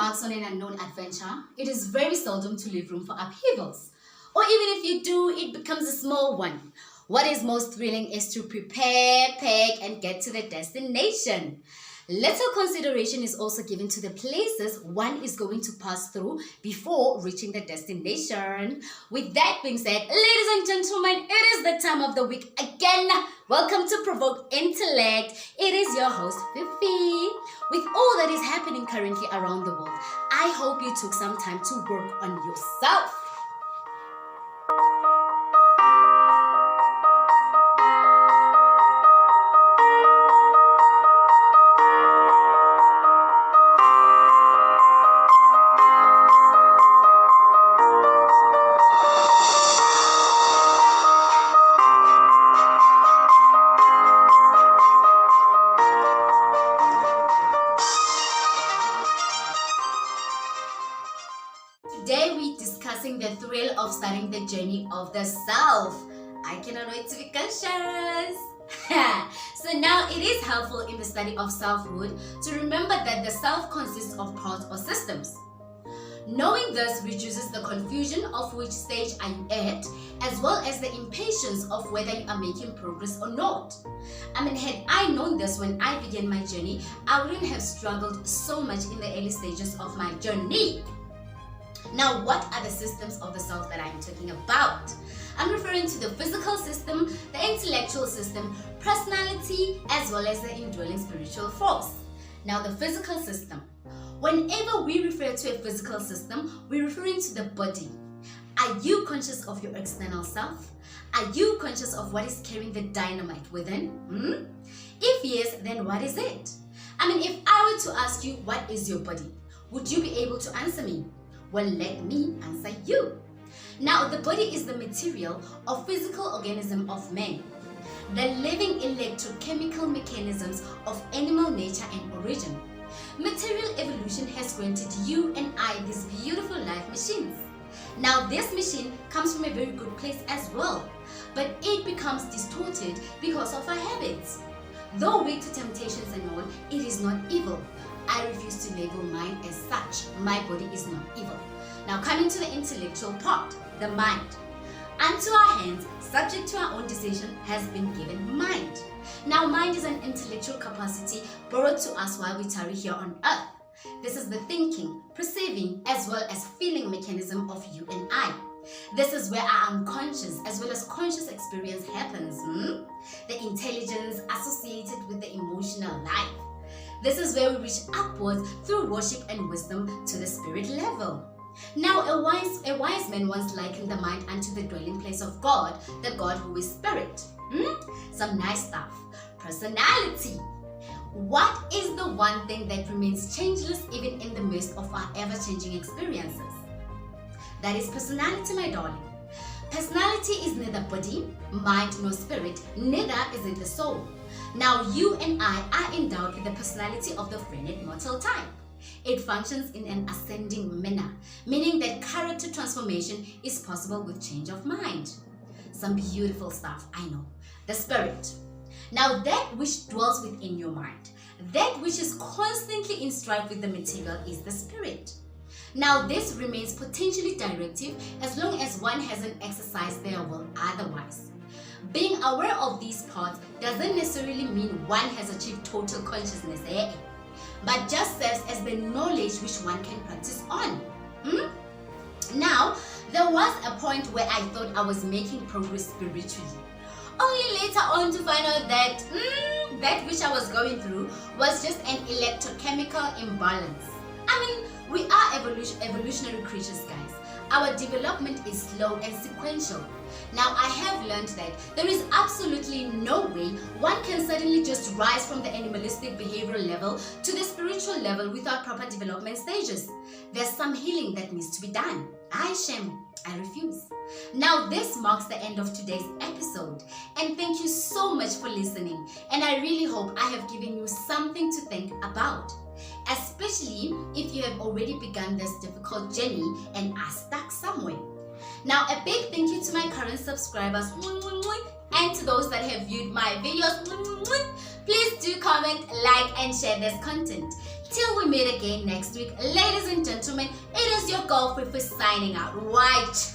embarks on an unknown adventure, it is very seldom to leave room for upheavals. Or even if you do, it becomes a small one. What is most thrilling is to prepare, pack, and get to the destination. Little consideration is also given to the places one is going to pass through before reaching the destination. With that being said, ladies and gentlemen, it is the time of the week again. Welcome to Provoke Intellect. It is your host, Fifi. With all that is happening currently around the world, I hope you took some time to work on yourself. Today we're discussing the thrill of starting the journey of the self. I cannot wait to be conscious. So now it is helpful in the study of selfhood to remember that the self consists of parts or systems. Knowing this reduces the confusion of which stage are you at, as well as the impatience of whether you are making progress or not. Had I known this when I began my journey, I wouldn't have struggled so much in the early stages of my journey. Now, what are the systems of the self that I'm talking about? I'm referring to the physical system, the intellectual system, personality, as well as the indwelling spiritual force. Now, the physical system. Whenever we refer to a physical system, we're referring to the body. Are you conscious of your external self? Are you conscious of what is carrying the dynamite within? If yes, then what is it? If I were to ask you, what is your body? Would you be able to answer me? Well, let me answer you. Now, the body is the material or physical organism of man, the living electrochemical mechanisms of animal nature and origin. Material evolution has granted you and I these beautiful life machines. Now, this machine comes from a very good place as well, but it becomes distorted because of our habits. Though weak to temptations and all, it is not evil. I refuse to label mine as such. My body is not evil. Now, coming to the intellectual part, the mind. Unto our hands, subject to our own decision, has been given mind. Now, mind is an intellectual capacity borrowed to us while we tarry here on earth. This is the thinking, perceiving, as well as feeling mechanism of you and I. This is where our unconscious as well as conscious experience happens. The intelligence associated with the emotional life. This is where we reach upwards through worship and wisdom to the spirit level. Now, a wise man once likened the mind unto the dwelling place of God, the God who is spirit. Some nice stuff. Personality. What is the one thing that remains changeless even in the midst of our ever-changing experiences? That is personality, my darling. Personality is neither body, mind, nor spirit, neither is it the soul. Now, you and I are endowed with the personality of the finite mortal type. It functions in an ascending manner, meaning that character transformation is possible with change of mind. Some beautiful stuff, I know. The spirit. Now, that which dwells within your mind, that which is constantly in strife with the material, is the spirit. Now, this remains potentially directive as long as one hasn't exercised their will otherwise. Being aware of these parts doesn't necessarily mean one has achieved total consciousness, but just serves as the knowledge which one can practice on. Now, there was a point where I thought I was making progress spiritually, only later on to find out that that which I was going through was just an electrochemical imbalance. We are evolutionary creatures, guys. Our development is slow and sequential. Now, I have learned that there is absolutely no way one can suddenly just rise from the animalistic behavioral level to the spiritual level without proper development stages. There's some healing that needs to be done. I refuse. Now, this marks the end of today's episode, and thank you so much for listening, and I really hope I have given you something to think about, especially if you have already begun this difficult journey and are stuck somewhere. Now, a big thank you to my current subscribers and to those that have viewed my videos. Please do comment, like, and share this content. Till we meet again next week, ladies and gentlemen, it is your girlfriend for signing out, right?